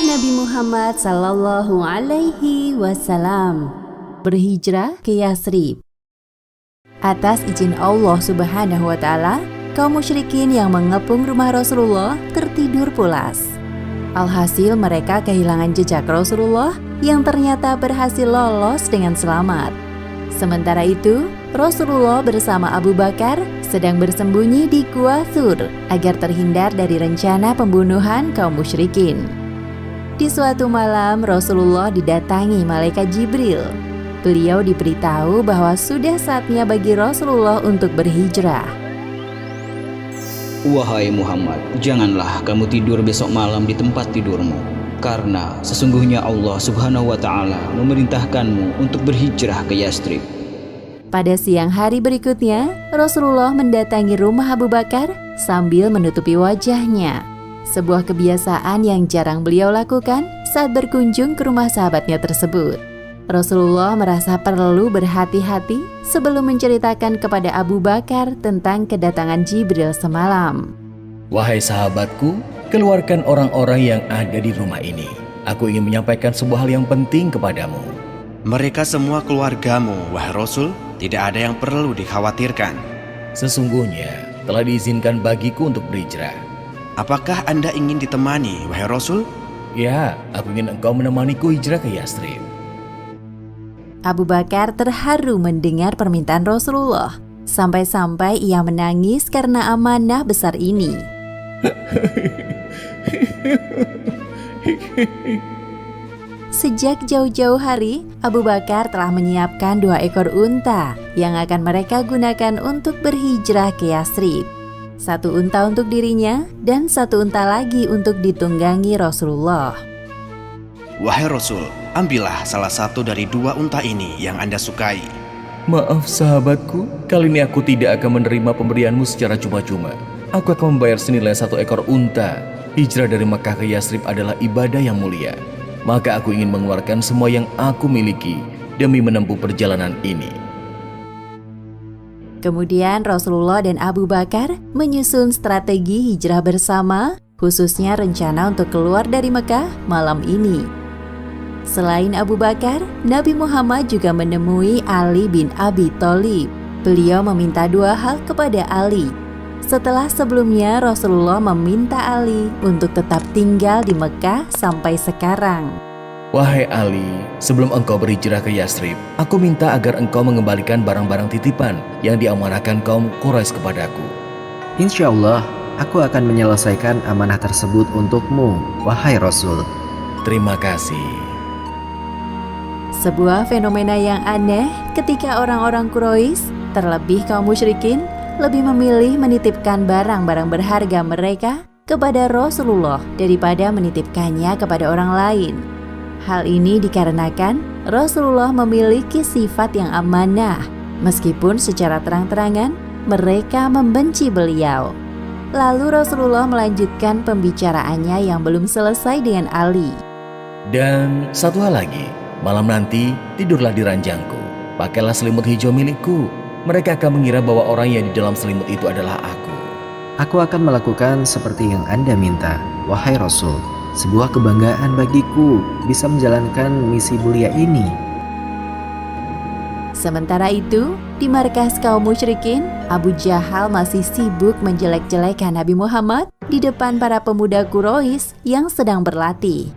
Nabi Muhammad Sallallahu Alaihi Wasallam berhijrah ke Yasrib. Atas izin Allah Subhanahu wa Ta'ala, kaum musyrikin yang mengepung rumah Rasulullah tertidur pulas. Alhasil mereka kehilangan jejak Rasulullah yang ternyata berhasil lolos dengan selamat. Sementara itu, Rasulullah bersama Abu Bakar sedang bersembunyi di Gua Thur agar terhindar dari rencana pembunuhan kaum musyrikin. Di suatu malam, Rasulullah didatangi malaikat Jibril. Beliau diberitahu bahwa sudah saatnya bagi Rasulullah untuk berhijrah. Wahai Muhammad, janganlah kamu tidur besok malam di tempat tidurmu, karena sesungguhnya Allah Subhanahu wa Ta'ala memerintahkanmu untuk berhijrah ke Yasrib. Pada siang hari berikutnya, Rasulullah mendatangi rumah Abu Bakar sambil menutupi wajahnya. Sebuah kebiasaan yang jarang beliau lakukan saat berkunjung ke rumah sahabatnya tersebut. Rasulullah merasa perlu berhati-hati sebelum menceritakan kepada Abu Bakar tentang kedatangan Jibril semalam. Wahai sahabatku, keluarkan orang-orang yang ada di rumah ini. Aku ingin menyampaikan sebuah hal yang penting kepadamu. Mereka semua keluargamu, wahai Rasul, tidak ada yang perlu dikhawatirkan. Sesungguhnya telah diizinkan bagiku untuk berhijrah. Apakah Anda ingin ditemani, wahai Rasul? Ya, aku ingin engkau menemaniku hijrah ke Yasrib. Abu Bakar terharu mendengar permintaan Rasulullah. Sampai-sampai ia menangis karena amanah besar ini. Sejak jauh-jauh hari, Abu Bakar telah menyiapkan 2 ekor unta yang akan mereka gunakan untuk berhijrah ke Yasrib. 1 unta untuk dirinya dan 1 unta lagi untuk ditunggangi Rasulullah. Wahai Rasul, ambillah salah satu dari 2 unta ini yang Anda sukai. Maaf sahabatku, kali ini aku tidak akan menerima pemberianmu secara cuma-cuma. Aku akan membayar senilai 1 ekor unta. Hijrah dari Mekah ke Yasrib adalah ibadah yang mulia. Maka aku ingin mengeluarkan semua yang aku miliki demi menempuh perjalanan ini. Kemudian Rasulullah dan Abu Bakar menyusun strategi hijrah bersama, khususnya rencana untuk keluar dari Mekah malam ini. Selain Abu Bakar, Nabi Muhammad juga menemui Ali bin Abi Thalib. Beliau meminta 2 hal kepada Ali. Setelah sebelumnya Rasulullah meminta Ali untuk tetap tinggal di Mekah sampai sekarang. Wahai Ali, sebelum engkau berhijrah ke Yasrib, aku minta agar engkau mengembalikan barang-barang titipan yang diamanahkan kaum Quraisy kepadaku. Insya Allah, aku akan menyelesaikan amanah tersebut untukmu, wahai Rasul. Terima kasih. Sebuah fenomena yang aneh ketika orang-orang Quraisy, terlebih kaum musyrikin, lebih memilih menitipkan barang-barang berharga mereka kepada Rasulullah daripada menitipkannya kepada orang lain. Hal ini dikarenakan Rasulullah memiliki sifat yang amanah, meskipun secara terang-terangan mereka membenci beliau. Lalu Rasulullah melanjutkan pembicaraannya yang belum selesai dengan Ali. Dan satu hal lagi, malam nanti tidurlah di ranjangku. Pakailah selimut hijau milikku. Mereka akan mengira bahwa orang yang di dalam selimut itu adalah aku. Aku akan melakukan seperti yang Anda minta, wahai Rasul. Sebuah kebanggaan bagiku bisa menjalankan misi mulia ini. Sementara itu, di markas kaum musyrikin, Abu Jahal masih sibuk menjelek-jelekan Nabi Muhammad di depan para pemuda Quraisy yang sedang berlatih.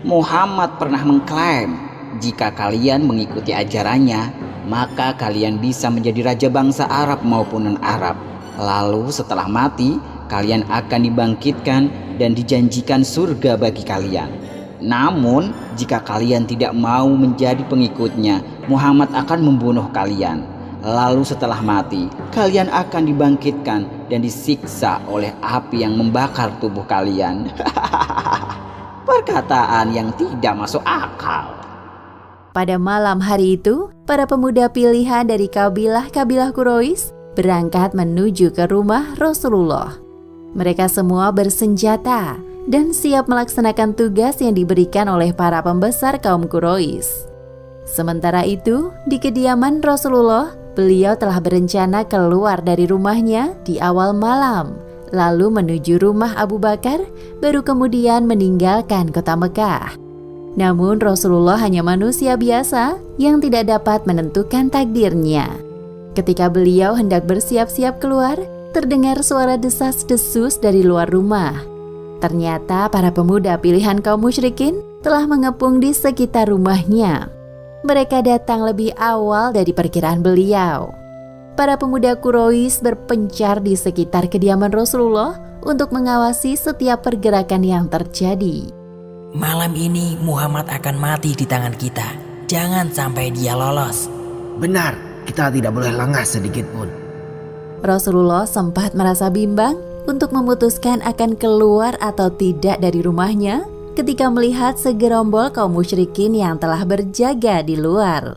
Muhammad pernah mengklaim, jika kalian mengikuti ajarannya, maka kalian bisa menjadi raja bangsa Arab maupun non-Arab. Lalu setelah mati, kalian akan dibangkitkan dan dijanjikan surga bagi kalian. Namun, jika kalian tidak mau menjadi pengikutnya, Muhammad akan membunuh kalian. Lalu setelah mati, kalian akan dibangkitkan dan disiksa oleh api yang membakar tubuh kalian. Perkataan yang tidak masuk akal. Pada malam hari itu, para pemuda pilihan dari kabilah-kabilah Quraisy berangkat menuju ke rumah Rasulullah. Mereka semua bersenjata dan siap melaksanakan tugas yang diberikan oleh para pembesar kaum Quraisy. Sementara itu, di kediaman Rasulullah, beliau telah berencana keluar dari rumahnya di awal malam lalu menuju rumah Abu Bakar, baru kemudian meninggalkan kota Mekah. Namun Rasulullah hanya manusia biasa yang tidak dapat menentukan takdirnya. Ketika beliau hendak bersiap-siap keluar, terdengar suara desas-desus dari luar rumah. Ternyata para pemuda pilihan kaum musyrikin telah mengepung di sekitar rumahnya. Mereka datang lebih awal dari perkiraan beliau. Para pemuda Quraisy berpencar di sekitar kediaman Rasulullah untuk mengawasi setiap pergerakan yang terjadi. Malam ini Muhammad akan mati di tangan kita. Jangan sampai dia lolos. Benar, kita tidak boleh lengah sedikit pun. Rasulullah sempat merasa bimbang untuk memutuskan akan keluar atau tidak dari rumahnya ketika melihat segerombol kaum musyrikin yang telah berjaga di luar.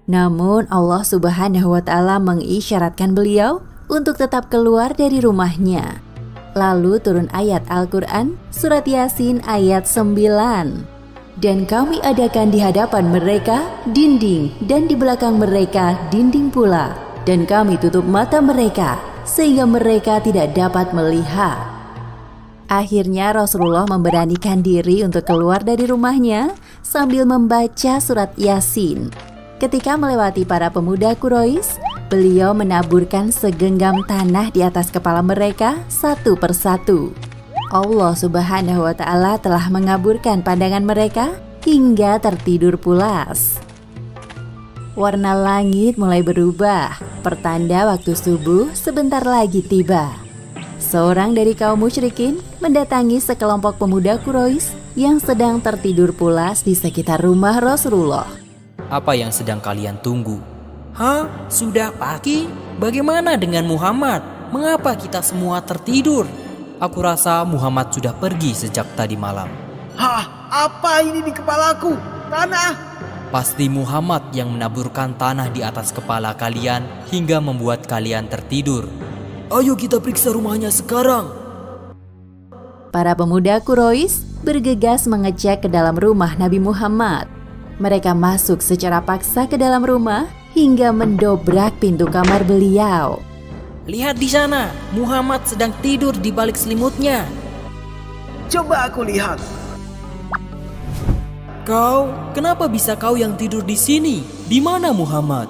Namun Allah Subhanahu wa Ta'ala mengisyaratkan beliau untuk tetap keluar dari rumahnya. Lalu turun ayat Al-Quran surat Yasin ayat 9. Dan kami adakan di hadapan mereka dinding dan di belakang mereka dinding pula. Dan kami tutup mata mereka sehingga mereka tidak dapat melihat. Akhirnya Rasulullah memberanikan diri untuk keluar dari rumahnya sambil membaca surat Yasin. Ketika melewati para pemuda Quraisy, beliau menaburkan segenggam tanah di atas kepala mereka satu persatu. Allah Subhanahu wa Ta'ala telah mengaburkan pandangan mereka hingga tertidur pulas. Warna langit mulai berubah, pertanda waktu subuh sebentar lagi tiba. Seorang dari kaum musyrikin mendatangi sekelompok pemuda Quraisy yang sedang tertidur pulas di sekitar rumah Rasulullah. Apa yang sedang kalian tunggu? Hah? Sudah pagi? Bagaimana dengan Muhammad? Mengapa kita semua tertidur? Aku rasa Muhammad sudah pergi sejak tadi malam. Hah, apa ini di kepalaku? Tanah! Pasti Muhammad yang menaburkan tanah di atas kepala kalian hingga membuat kalian tertidur. Ayo kita periksa rumahnya sekarang. Para pemuda Quraisy bergegas mengecek ke dalam rumah Nabi Muhammad. Mereka masuk secara paksa ke dalam rumah hingga mendobrak pintu kamar beliau. Lihat di sana, Muhammad sedang tidur di balik selimutnya. Coba aku lihat. Kau, kenapa bisa kau yang tidur di sini? Di mana Muhammad?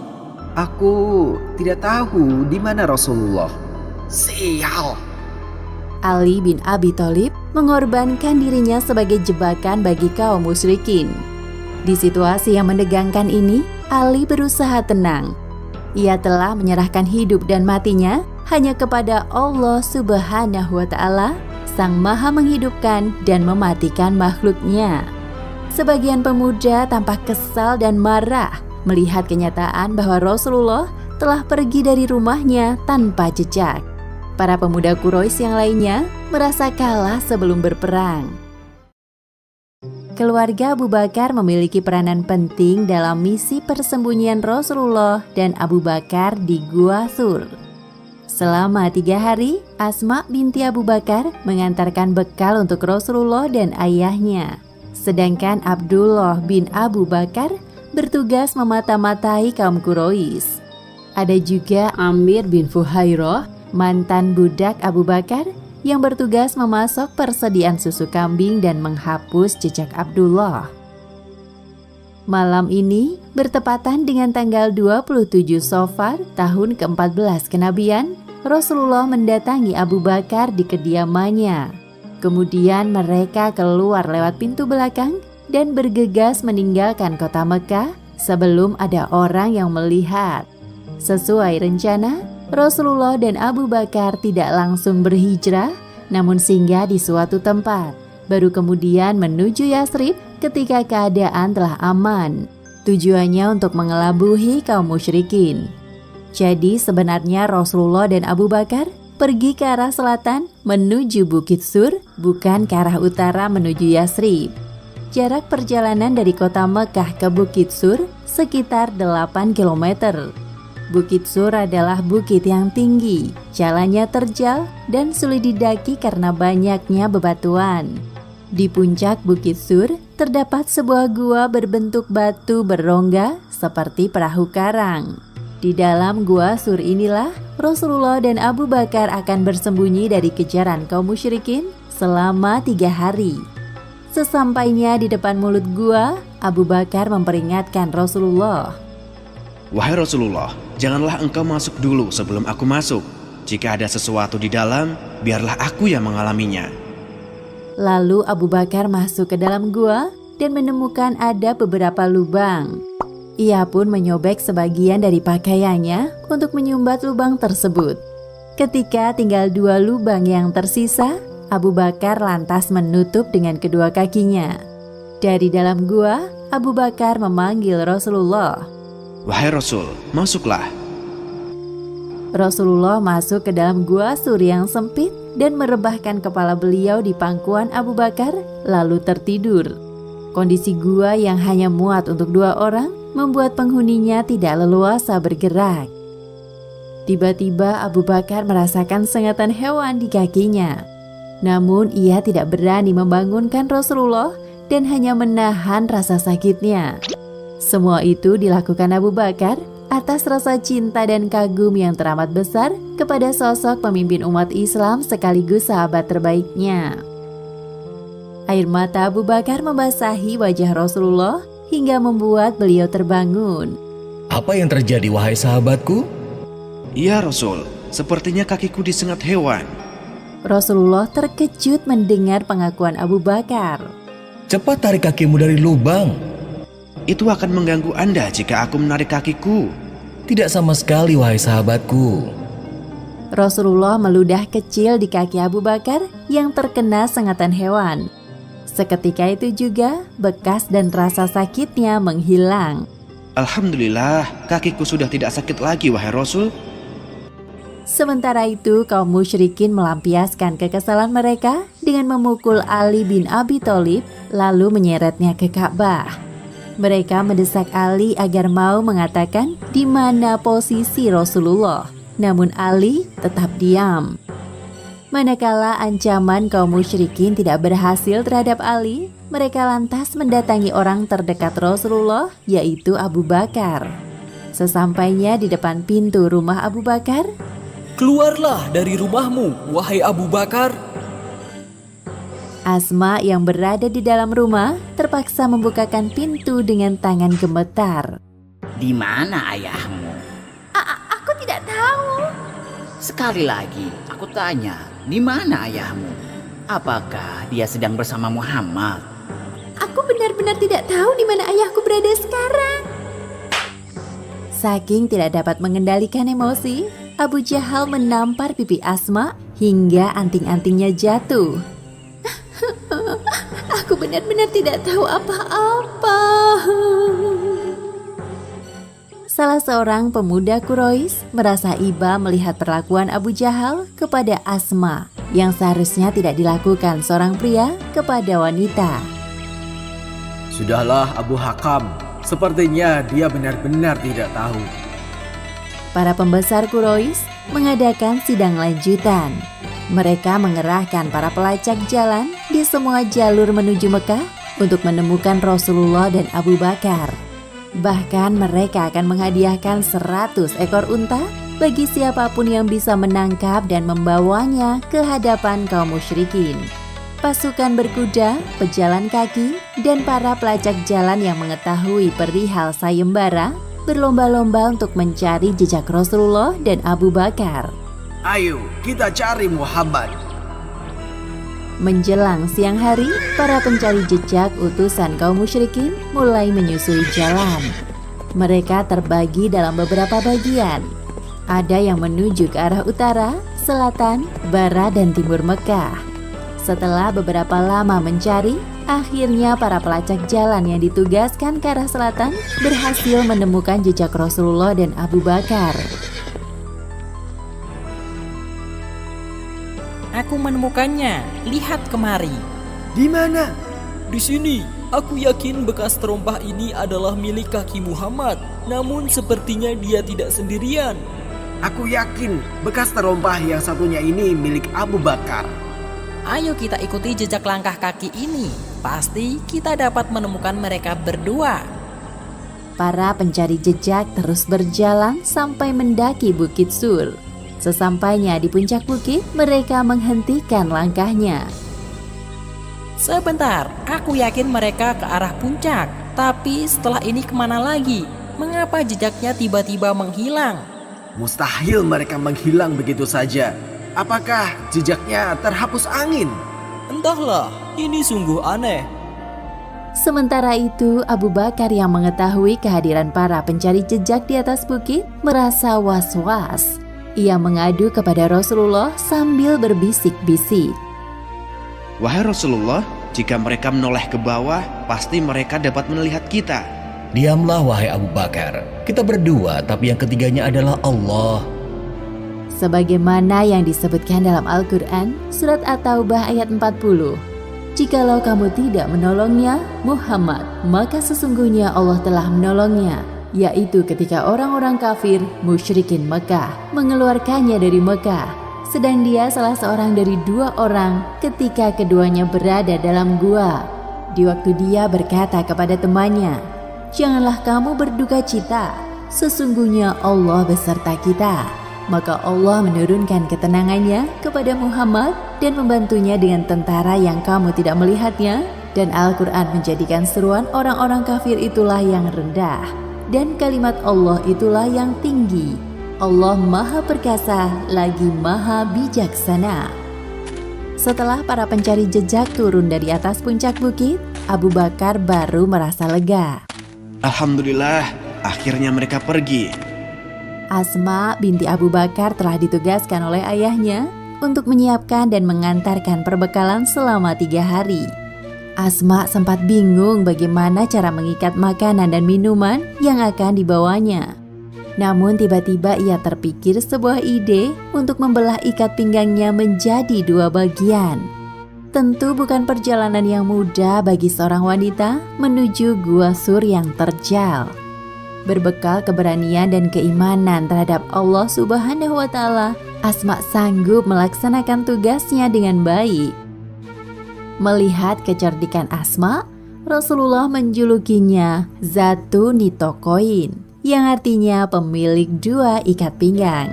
Aku tidak tahu di mana Rasulullah. Sial. Ali bin Abi Thalib mengorbankan dirinya sebagai jebakan bagi kaum musyrikin. Di situasi yang menegangkan ini, Ali berusaha tenang. Ia telah menyerahkan hidup dan matinya hanya kepada Allah Subhanahu wa Ta'ala, Sang Maha menghidupkan dan mematikan makhluknya. Sebagian pemuda tampak kesal dan marah melihat kenyataan bahwa Rasulullah telah pergi dari rumahnya tanpa jejak. Para pemuda Quraisy yang lainnya merasa kalah sebelum berperang. Keluarga Abu Bakar memiliki peranan penting dalam misi persembunyian Rasulullah dan Abu Bakar di Gua Thur. Selama 3 hari, Asma binti Abu Bakar mengantarkan bekal untuk Rasulullah dan ayahnya. Sedangkan Abdullah bin Abu Bakar bertugas memata-matai kaum Quraisy. Ada juga Amir bin Fuhairah, mantan budak Abu Bakar, yang bertugas memasok persediaan susu kambing dan menghapus jejak Abdullah. Malam ini bertepatan dengan tanggal 27 Safar tahun ke-14 kenabian, Rasulullah mendatangi Abu Bakar di kediamannya. Kemudian mereka keluar lewat pintu belakang dan bergegas meninggalkan kota Mekah sebelum ada orang yang melihat. Sesuai rencana, Rasulullah dan Abu Bakar tidak langsung berhijrah, namun singgah di suatu tempat, baru kemudian menuju Yatsrib ketika keadaan telah aman. Tujuannya untuk mengelabuhi kaum musyrikin. Jadi sebenarnya Rasulullah dan Abu Bakar pergi ke arah selatan menuju Bukit Sur, bukan ke arah utara menuju Yatsrib. Jarak perjalanan dari kota Mekah ke Bukit Sur sekitar 8 km. Bukit Sur adalah bukit yang tinggi, jalannya terjal dan sulit didaki karena banyaknya bebatuan. Di puncak Bukit Sur terdapat sebuah gua berbentuk batu berongga seperti perahu karang. Di dalam gua Sur inilah Rasulullah dan Abu Bakar akan bersembunyi dari kejaran kaum musyrikin selama 3 hari. Sesampainya di depan mulut gua, Abu Bakar memperingatkan Rasulullah. Wahai Rasulullah, janganlah engkau masuk dulu sebelum aku masuk. Jika ada sesuatu di dalam, biarlah aku yang mengalaminya. Lalu Abu Bakar masuk ke dalam gua dan menemukan ada beberapa lubang. Ia pun menyobek sebagian dari pakaiannya untuk menyumbat lubang tersebut. Ketika tinggal 2 lubang yang tersisa, Abu Bakar lantas menutup dengan kedua kakinya. Dari dalam gua, Abu Bakar memanggil Rasulullah. Wahai Rasul, masuklah. Rasulullah masuk ke dalam gua Sur yang sempit dan merebahkan kepala beliau di pangkuan Abu Bakar, lalu tertidur. Kondisi gua yang hanya muat untuk 2 orang membuat penghuninya tidak leluasa bergerak. Tiba-tiba Abu Bakar merasakan sengatan hewan di kakinya. Namun ia tidak berani membangunkan Rasulullah dan hanya menahan rasa sakitnya. Semua itu dilakukan Abu Bakar atas rasa cinta dan kagum yang teramat besar kepada sosok pemimpin umat Islam sekaligus sahabat terbaiknya. Air mata Abu Bakar membasahi wajah Rasulullah hingga membuat beliau terbangun. Apa yang terjadi wahai sahabatku? Iya Rasul, sepertinya kakiku disengat hewan. Rasulullah terkejut mendengar pengakuan Abu Bakar. Cepat tarik kakimu dari lubang. Itu akan mengganggu Anda jika aku menarik kakiku. Tidak sama sekali wahai sahabatku. Rasulullah meludah kecil di kaki Abu Bakar yang terkena sengatan hewan. Seketika itu juga bekas dan rasa sakitnya menghilang. Alhamdulillah, kakiku sudah tidak sakit lagi wahai Rasul. Sementara itu kaum musyrikin melampiaskan kekesalan mereka dengan memukul Ali bin Abi Thalib lalu menyeretnya ke Ka'bah. Mereka mendesak Ali agar mau mengatakan di mana posisi Rasulullah. Namun Ali tetap diam. Manakala ancaman kaum musyrikin tidak berhasil terhadap Ali, mereka lantas mendatangi orang terdekat Rasulullah, yaitu Abu Bakar. Sesampainya di depan pintu rumah Abu Bakar, Keluarlah dari rumahmu, wahai Abu Bakar. Asma yang berada di dalam rumah terpaksa membukakan pintu dengan tangan gemetar. Di mana ayahmu? Aku tidak tahu. Sekali lagi, aku tanya, di mana ayahmu? Apakah dia sedang bersama Muhammad? Aku benar-benar tidak tahu di mana ayahku berada sekarang. Saking tidak dapat mengendalikan emosi, Abu Jahal menampar pipi Asma hingga anting-antingnya jatuh. Aku benar-benar tidak tahu apa-apa. Salah seorang pemuda Quraisy merasa iba melihat perlakuan Abu Jahal kepada Asma yang seharusnya tidak dilakukan seorang pria kepada wanita. Sudahlah Abu Hakam, sepertinya dia benar-benar tidak tahu. Para pembesar Quraisy mengadakan sidang lanjutan. Mereka mengerahkan para pelacak jalan di semua jalur menuju Mekah untuk menemukan Rasulullah dan Abu Bakar. Bahkan mereka akan menghadiahkan 100 ekor unta bagi siapapun yang bisa menangkap dan membawanya ke hadapan kaum musyrikin. Pasukan berkuda, pejalan kaki, dan para pelacak jalan yang mengetahui perihal sayembara berlomba-lomba untuk mencari jejak Rasulullah dan Abu Bakar. Ayo, kita cari Muhammad. Menjelang siang hari, para pencari jejak utusan kaum musyrikin mulai menyusuri jalan. Mereka terbagi dalam beberapa bagian. Ada yang menuju ke arah utara, selatan, barat, dan timur Mekah. Setelah beberapa lama mencari, akhirnya para pelacak jalan yang ditugaskan ke arah selatan berhasil menemukan jejak Rasulullah dan Abu Bakar. Aku menemukannya. Lihat kemari. Di mana? Di sini. Aku yakin bekas terompah ini adalah milik kaki Muhammad. Namun sepertinya dia tidak sendirian. Aku yakin bekas terompah yang satunya ini milik Abu Bakar. Ayo kita ikuti jejak langkah kaki ini. Pasti kita dapat menemukan mereka berdua. Para pencari jejak terus berjalan sampai mendaki Bukit Sur. Sesampainya di puncak bukit, mereka menghentikan langkahnya. Sebentar, aku yakin mereka ke arah puncak. Tapi setelah ini kemana lagi? Mengapa jejaknya tiba-tiba menghilang? Mustahil mereka menghilang begitu saja. Apakah jejaknya terhapus angin? Entahlah, ini sungguh aneh. Sementara itu, Abu Bakar yang mengetahui kehadiran para pencari jejak di atas bukit merasa was-was. Ia mengadu kepada Rasulullah sambil berbisik-bisik. Wahai Rasulullah, jika mereka menoleh ke bawah, pasti mereka dapat melihat kita. Diamlah wahai Abu Bakar, kita berdua tapi yang ketiganya adalah Allah. Sebagaimana yang disebutkan dalam Al-Quran, surat At-Taubah ayat 40. Jikalau kamu tidak menolongnya, Muhammad, maka sesungguhnya Allah telah menolongnya, yaitu ketika orang-orang kafir, musyrikin Mekah, mengeluarkannya dari Mekah, sedang dia salah seorang dari 2 orang ketika keduanya berada dalam gua. Di waktu dia berkata kepada temannya, "Janganlah kamu berduka cita, sesungguhnya Allah beserta kita." Maka Allah menurunkan ketenangannya kepada Muhammad dan membantunya dengan tentara yang kamu tidak melihatnya, dan Al-Quran menjadikan seruan orang-orang kafir itulah yang rendah, dan kalimat Allah itulah yang tinggi. Allah Maha Perkasa lagi Maha Bijaksana. Setelah para pencari jejak turun dari atas puncak bukit, Abu Bakar baru merasa lega. Alhamdulillah, akhirnya mereka pergi. Asma binti Abu Bakar telah ditugaskan oleh ayahnya untuk menyiapkan dan mengantarkan perbekalan selama 3 hari. Asma sempat bingung bagaimana cara mengikat makanan dan minuman yang akan dibawanya. Namun tiba-tiba ia terpikir sebuah ide untuk membelah ikat pinggangnya menjadi 2 bagian. Tentu bukan perjalanan yang mudah bagi seorang wanita menuju Gua Sur yang terjal. Berbekal keberanian dan keimanan terhadap Allah Subhanahu wa Ta'ala, Asma sanggup melaksanakan tugasnya dengan baik. Melihat kecerdikan Asma, Rasulullah menjulukinya Zatu Nitokoin, yang artinya pemilik 2 ikat pinggang.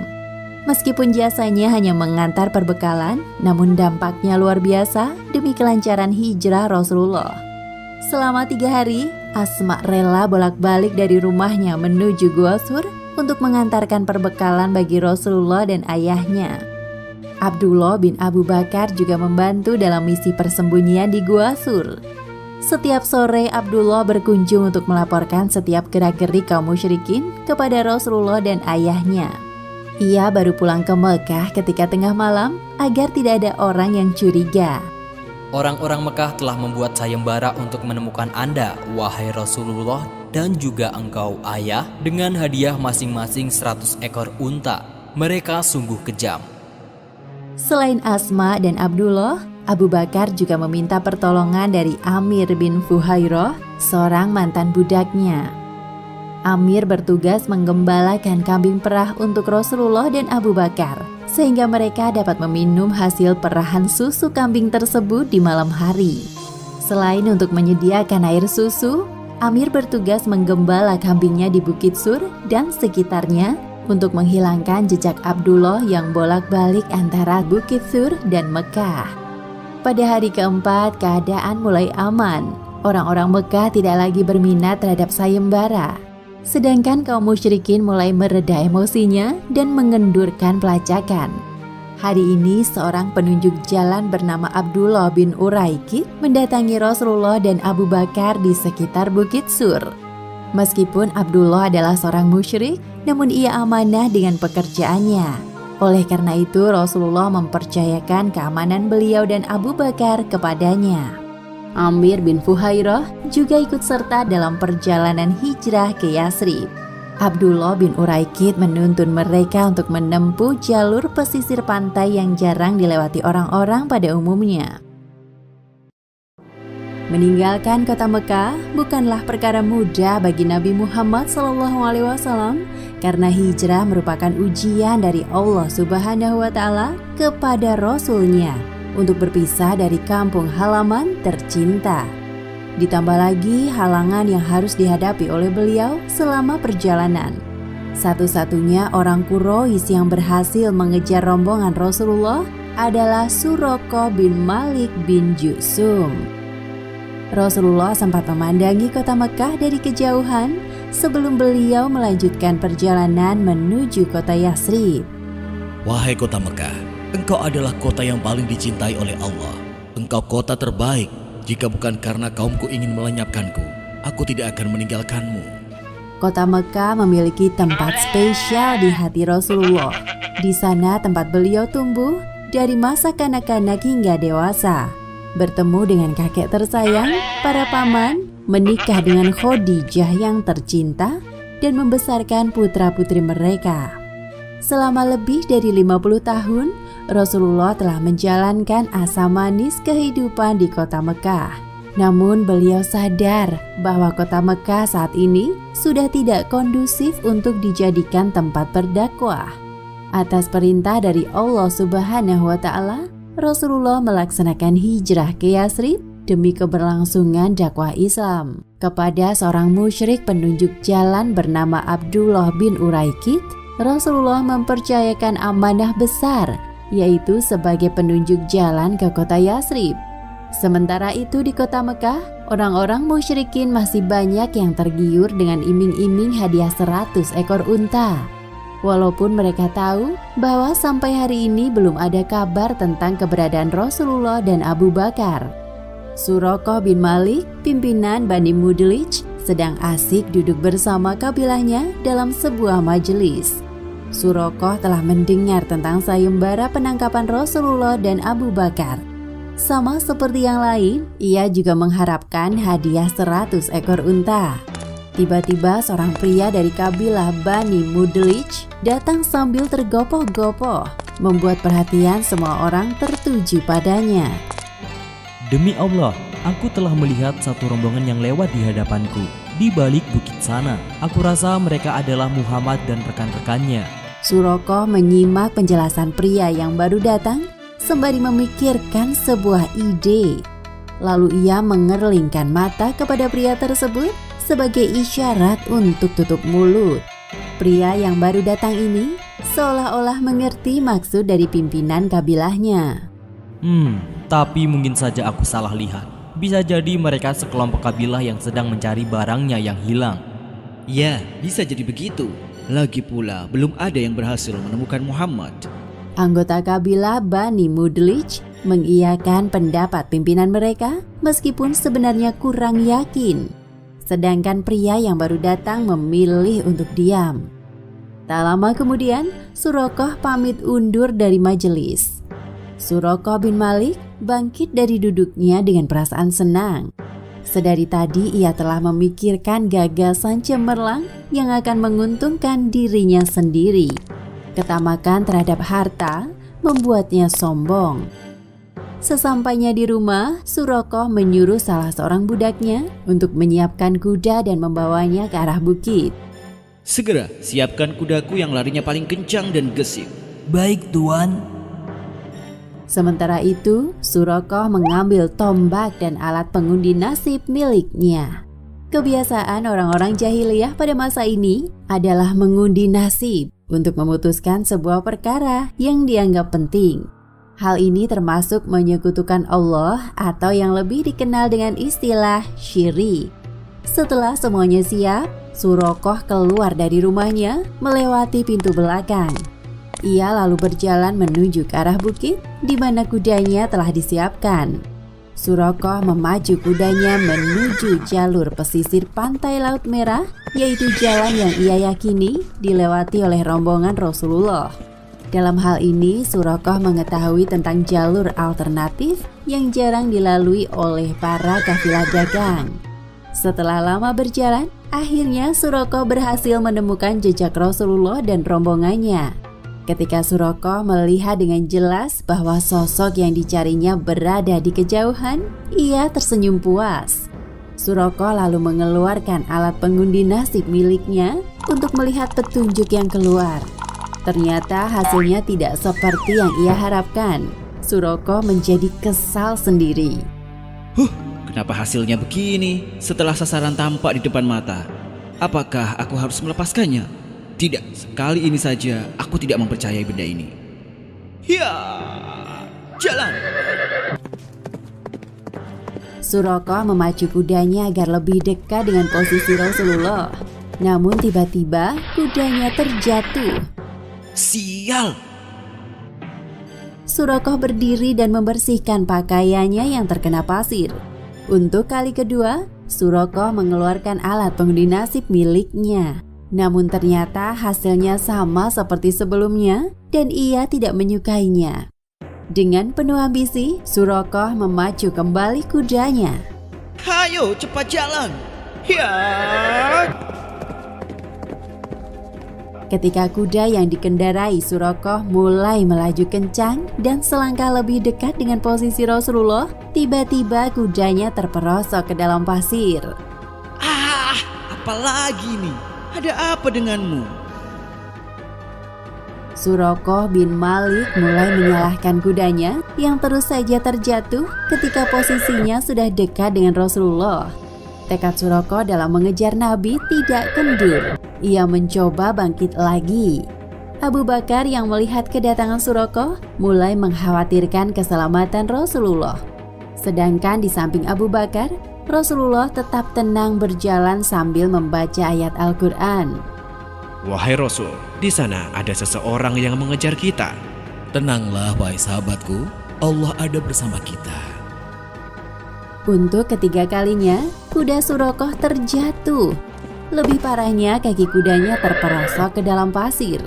Meskipun jasanya hanya mengantar perbekalan, namun dampaknya luar biasa demi kelancaran hijrah Rasulullah. Selama 3 hari, Asma rela bolak-balik dari rumahnya menuju Gua Sur untuk mengantarkan perbekalan bagi Rasulullah dan ayahnya. Abdullah bin Abu Bakar juga membantu dalam misi persembunyian di Gua Sur. Setiap sore Abdullah berkunjung untuk melaporkan setiap gerak-gerik kaum musyrikin kepada Rasulullah dan ayahnya. Ia baru pulang ke Mekah ketika tengah malam agar tidak ada orang yang curiga. Orang-orang Mekah telah membuat sayembara untuk menemukan Anda, wahai Rasulullah, dan juga engkau, ayah, dengan hadiah masing-masing 100 ekor unta. Mereka sungguh kejam. Selain Asma dan Abdullah, Abu Bakar juga meminta pertolongan dari Amir bin Fuhairah, seorang mantan budaknya. Amir bertugas menggembalakan kambing perah untuk Rasulullah dan Abu Bakar, sehingga mereka dapat meminum hasil perahan susu kambing tersebut di malam hari. Selain untuk menyediakan air susu, Amir bertugas menggembala kambingnya di Bukit Sur dan sekitarnya untuk menghilangkan jejak Abdullah yang bolak-balik antara Bukit Sur dan Mekah. Pada hari keempat, keadaan mulai aman. Orang-orang Mekah tidak lagi berminat terhadap sayembara. Sedangkan kaum musyrikin mulai mereda emosinya dan mengendurkan pelacakan. Hari ini seorang penunjuk jalan bernama Abdullah bin Uraikid mendatangi Rasulullah dan Abu Bakar di sekitar Bukit Sur. Meskipun Abdullah adalah seorang musyrik, namun ia amanah dengan pekerjaannya. Oleh karena itu Rasulullah mempercayakan keamanan beliau dan Abu Bakar kepadanya. Amir bin Fuhairah juga ikut serta dalam perjalanan hijrah ke Yasrib. Abdullah bin Uraikid menuntun mereka untuk menempuh jalur pesisir pantai yang jarang dilewati orang-orang pada umumnya. Meninggalkan kota Mekah bukanlah perkara mudah bagi Nabi Muhammad SAW karena hijrah merupakan ujian dari Allah Subhanahu wa Ta'ala kepada Rasul-Nya untuk berpisah dari kampung halaman tercinta. Ditambah lagi halangan yang harus dihadapi oleh beliau selama perjalanan. Satu-satunya orang Quraisy yang berhasil mengejar rombongan Rasulullah adalah Suraqah bin Malik bin Jusum. Rasulullah sempat memandangi kota Mekah dari kejauhan sebelum beliau melanjutkan perjalanan menuju kota Yatsrib. Wahai kota Mekah, engkau adalah kota yang paling dicintai oleh Allah. Engkau kota terbaik. Jika bukan karena kaumku ingin melenyapkanku, aku tidak akan meninggalkanmu. Kota Mekah memiliki tempat spesial di hati Rasulullah. Di sana tempat beliau tumbuh dari masa kanak-kanak hingga dewasa. Bertemu dengan kakek tersayang, para paman, menikah dengan Khadijah yang tercinta, dan membesarkan putra-putri mereka. Selama lebih dari 50 tahun, Rasulullah telah menjalankan asam manis kehidupan di kota Mekah. Namun beliau sadar bahwa kota Mekah saat ini sudah tidak kondusif untuk dijadikan tempat berdakwah. Atas perintah dari Allah Subhanahu wa Ta'ala, Rasulullah melaksanakan hijrah ke Yatsrib demi keberlangsungan dakwah Islam. Kepada seorang musyrik penunjuk jalan bernama Abdullah bin Uraikid, Rasulullah mempercayakan amanah besar, yaitu sebagai penunjuk jalan ke kota Yatsrib. Sementara itu di kota Mekah, orang-orang musyrikin masih banyak yang tergiur dengan iming-iming hadiah 100 ekor unta. Walaupun mereka tahu bahwa sampai hari ini belum ada kabar tentang keberadaan Rasulullah dan Abu Bakar. Suraqah bin Malik, pimpinan Bani Mudlij, sedang asik duduk bersama kabilahnya dalam sebuah majelis. Suraqah telah mendengar tentang sayembara penangkapan Rasulullah dan Abu Bakar. Sama seperti yang lain, ia juga mengharapkan hadiah 100 ekor unta. Tiba-tiba seorang pria dari kabilah Bani Mudlij datang sambil tergopoh-gopoh, membuat perhatian semua orang tertuju padanya. Demi Allah, aku telah melihat satu rombongan yang lewat di hadapanku. Di balik bukit sana, aku rasa mereka adalah Muhammad dan rekan-rekannya. Suraqah menyimak penjelasan pria yang baru datang sembari memikirkan sebuah ide. Lalu ia mengerlingkan mata kepada pria tersebut sebagai isyarat untuk tutup mulut. Pria yang baru datang ini seolah-olah mengerti maksud dari pimpinan kabilahnya. Tapi mungkin saja aku salah lihat. Bisa jadi mereka sekelompok kabilah yang sedang mencari barangnya yang hilang. Ya, bisa jadi begitu. Lagi pula, belum ada yang berhasil menemukan Muhammad. Anggota kabilah Bani Mudlij mengiyakan pendapat pimpinan mereka meskipun sebenarnya kurang yakin. Sedangkan pria yang baru datang memilih untuk diam. Tak lama kemudian, Suraqah pamit undur dari majelis. Suraqah bin Malik bangkit dari duduknya dengan perasaan senang. Sedari tadi ia telah memikirkan gagasan cemerlang yang akan menguntungkan dirinya sendiri. Ketamakan terhadap harta membuatnya sombong. Sesampainya di rumah, Suraqah menyuruh salah seorang budaknya untuk menyiapkan kuda dan membawanya ke arah bukit. Segera siapkan kudaku yang larinya paling kencang dan gesit. Baik, Tuan. Sementara itu, Suraqah mengambil tombak dan alat pengundi nasib miliknya. Kebiasaan orang-orang jahiliyah pada masa ini adalah mengundi nasib untuk memutuskan sebuah perkara yang dianggap penting. Hal ini termasuk menyekutukan Allah atau yang lebih dikenal dengan istilah syirik. Setelah semuanya siap, Suraqah keluar dari rumahnya melewati pintu belakang. Ia lalu berjalan menuju ke arah bukit di mana kudanya telah disiapkan. Suraqah memacu kudanya menuju jalur pesisir pantai Laut Merah, yaitu jalan yang ia yakini dilewati oleh rombongan Rasulullah. Dalam hal ini, Suraqah mengetahui tentang jalur alternatif yang jarang dilalui oleh para kafilah dagang. Setelah lama berjalan, akhirnya Suraqah berhasil menemukan jejak Rasulullah dan rombongannya. Ketika Suraqah melihat dengan jelas bahwa sosok yang dicarinya berada di kejauhan, ia tersenyum puas. Suraqah lalu mengeluarkan alat pengundi nasib miliknya untuk melihat petunjuk yang keluar. Ternyata hasilnya tidak seperti yang ia harapkan. Suraqah menjadi kesal sendiri. kenapa hasilnya begini setelah sasaran tampak di depan mata? Apakah aku harus melepaskannya? Tidak, sekali ini saja aku tidak mempercayai benda ini. Ya, jalan. Surakoh memacu kudanya agar lebih dekat dengan posisi Rasulullah. Namun tiba-tiba kudanya terjatuh. Sial! Surakoh berdiri dan membersihkan pakaiannya yang terkena pasir. Untuk kali kedua, Surakoh mengeluarkan alat pengundi nasib miliknya. Namun ternyata hasilnya sama seperti sebelumnya dan ia tidak menyukainya. Dengan penuh ambisi, Surakoh memacu kembali kudanya. Hayo cepat jalan. Ya! Ketika kuda yang dikendarai Surakoh mulai melaju kencang dan selangkah lebih dekat dengan posisi Rasulullah, tiba-tiba kudanya terperosok ke dalam pasir. Ah, apalagi nih? Ada apa denganmu? Surakoh bin Malik mulai menyalahkan kudanya yang terus saja terjatuh ketika posisinya sudah dekat dengan Rasulullah. Tekad Surakoh dalam mengejar Nabi tidak kendur. Ia mencoba bangkit lagi. Abu Bakar yang melihat kedatangan Surakoh mulai mengkhawatirkan keselamatan Rasulullah. Sedangkan di samping Abu Bakar, Rasulullah tetap tenang berjalan sambil membaca ayat Al-Quran. Wahai Rasul, di sana ada seseorang yang mengejar kita. Tenanglah wahai sahabatku, Allah ada bersama kita. Untuk ketiga kalinya, kuda Surakoh terjatuh. Lebih parahnya, kaki kudanya terperosok ke dalam pasir.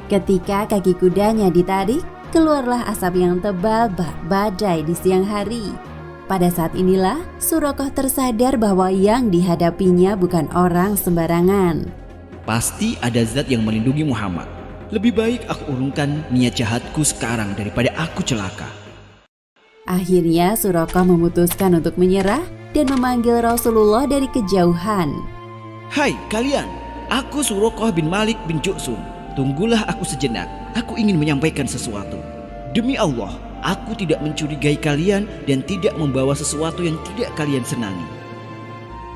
Ketika kaki kudanya ditarik, keluarlah asap yang tebal bak badai di siang hari. Pada saat inilah, Surakoh tersadar bahwa yang dihadapinya bukan orang sembarangan. Pasti ada zat yang melindungi Muhammad. Lebih baik aku urungkan niat jahatku sekarang daripada aku celaka. Akhirnya Surakoh memutuskan untuk menyerah dan memanggil Rasulullah dari kejauhan. Hai kalian, aku Surakoh bin Malik bin Ju'sum. Tunggulah aku sejenak, aku ingin menyampaikan sesuatu. Demi Allah, aku tidak mencurigai kalian dan tidak membawa sesuatu yang tidak kalian senangi.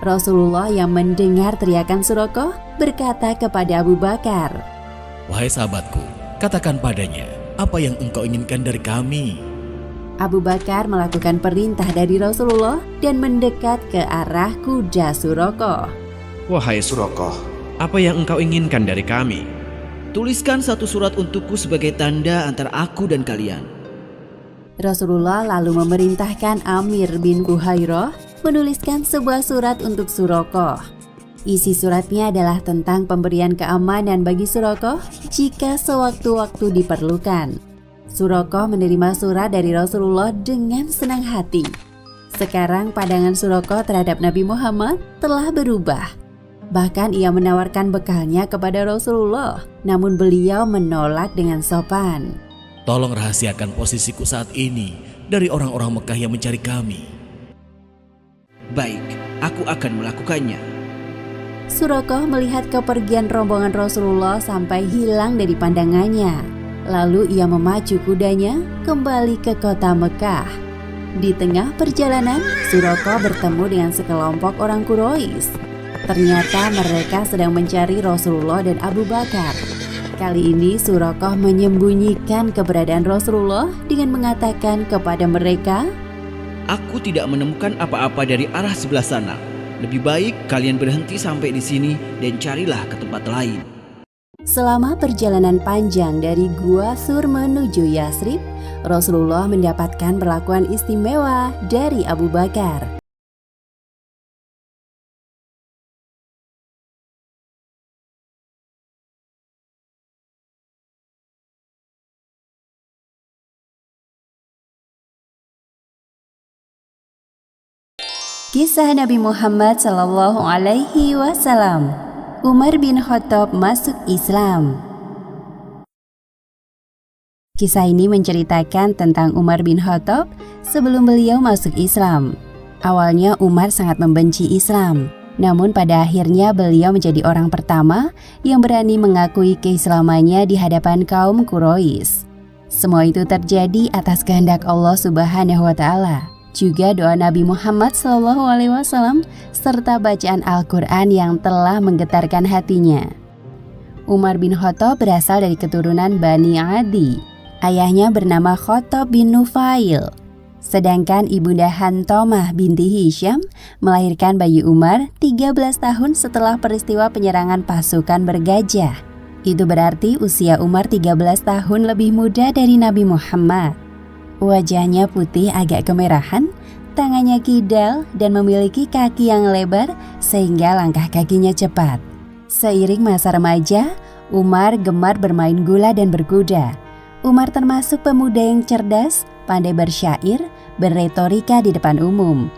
Rasulullah yang mendengar teriakan Surakoh berkata kepada Abu Bakar, Wahai sahabatku, katakan padanya, apa yang engkau inginkan dari kami? Abu Bakar melakukan perintah dari Rasulullah dan mendekat ke arah kuda Surakoh. Wahai Surakoh, apa yang engkau inginkan dari kami? Tuliskan satu surat untukku sebagai tanda antara aku dan kalian. Rasulullah lalu memerintahkan Amir bin Buhairah menuliskan sebuah surat untuk Surakoh. Isi suratnya adalah tentang pemberian keamanan bagi Surakoh jika sewaktu-waktu diperlukan. Surakoh menerima surat dari Rasulullah dengan senang hati. Sekarang pandangan Surakoh terhadap Nabi Muhammad telah berubah. Bahkan ia menawarkan bekalnya kepada Rasulullah, namun beliau menolak dengan sopan. Tolong rahasiakan posisiku saat ini dari orang-orang Mekah yang mencari kami. Baik, aku akan melakukannya. Surakoh melihat kepergian rombongan Rasulullah sampai hilang dari pandangannya. Lalu ia memacu kudanya kembali ke kota Mekah. Di tengah perjalanan, Surakoh bertemu dengan sekelompok orang Quraisy. Ternyata mereka sedang mencari Rasulullah dan Abu Bakar. Kali ini Surakoh menyembunyikan keberadaan Rasulullah dengan mengatakan kepada mereka, Aku tidak menemukan apa-apa dari arah sebelah sana. Lebih baik kalian berhenti sampai di sini dan carilah ke tempat lain. Selama perjalanan panjang dari Gua Sur menuju Yasrib, Rasulullah mendapatkan perlakuan istimewa dari Abu Bakar. Kisah Nabi Muhammad Sallallahu Alaihi Wasallam. Umar bin Khattab masuk Islam. Kisah ini menceritakan tentang Umar bin Khattab sebelum beliau masuk Islam. Awalnya Umar sangat membenci Islam, namun pada akhirnya beliau menjadi orang pertama yang berani mengakui keislamannya di hadapan kaum Quraisy. Semua itu terjadi atas kehendak Allah Subhanahu wa Ta'ala. juga doa Nabi Muhammad SAW, serta bacaan Al-Quran yang telah menggetarkan hatinya. Umar bin Khattab berasal dari keturunan Bani Adi. Ayahnya bernama Khattab bin Nufail. Sedangkan ibunda Hantomah binti Hisham melahirkan bayi Umar 13 tahun setelah peristiwa penyerangan pasukan bergajah. Itu berarti usia Umar 13 tahun lebih muda dari Nabi Muhammad. Wajahnya putih agak kemerahan, tangannya kidal dan memiliki kaki yang lebar sehingga langkah kakinya cepat. Seiring masa remaja, Umar gemar bermain gula dan berkuda. Umar termasuk pemuda yang cerdas, pandai bersyair, berretorika di depan umum.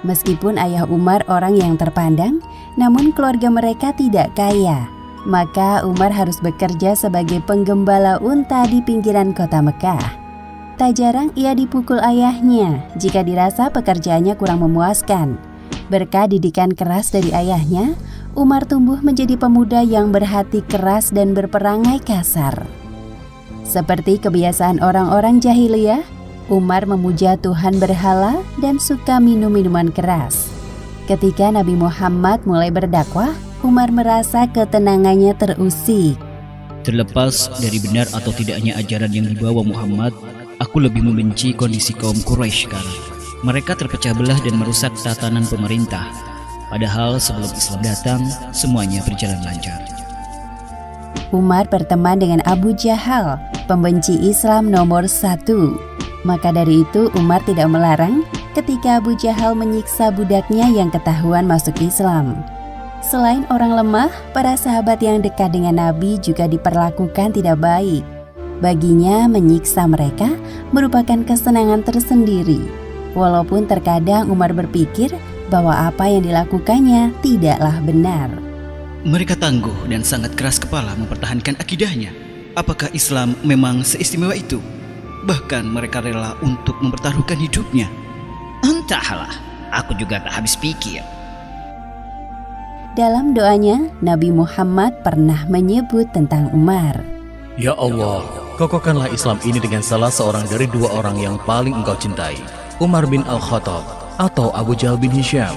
Meskipun ayah Umar orang yang terpandang, namun keluarga mereka tidak kaya. Maka Umar harus bekerja sebagai penggembala unta di pinggiran kota Mekah. Tak jarang ia dipukul ayahnya jika dirasa pekerjaannya kurang memuaskan. Berkat didikan keras dari ayahnya, Umar tumbuh menjadi pemuda yang berhati keras dan berperangai kasar. Seperti kebiasaan orang-orang jahiliyah, Umar memuja Tuhan berhala dan suka minum minuman keras. Ketika Nabi Muhammad mulai berdakwah, Umar merasa ketenangannya terusik. Terlepas dari benar atau tidaknya ajaran yang dibawa Muhammad, aku lebih membenci kondisi kaum Quraisy sekarang. Mereka terpecah belah dan merusak tatanan pemerintah. Padahal sebelum Islam datang, semuanya berjalan lancar. Umar berteman dengan Abu Jahal, pembenci Islam nomor 1. Maka dari itu Umar tidak melarang ketika Abu Jahal menyiksa budaknya yang ketahuan masuk Islam. Selain orang lemah, para sahabat yang dekat dengan Nabi juga diperlakukan tidak baik. Baginya menyiksa mereka merupakan kesenangan tersendiri. Walaupun terkadang Umar berpikir bahwa apa yang dilakukannya tidaklah benar. Mereka tangguh dan sangat keras kepala mempertahankan akidahnya. Apakah Islam memang seistimewa itu? Bahkan mereka rela untuk mempertaruhkan hidupnya. Entahlah, aku juga tak habis pikir. Dalam doanya, Nabi Muhammad pernah menyebut tentang Umar. Ya Allah, kokohkanlah Islam ini dengan salah seorang dari dua orang yang paling engkau cintai, Umar bin Al-Khattab atau Abu Jahal bin Hisham.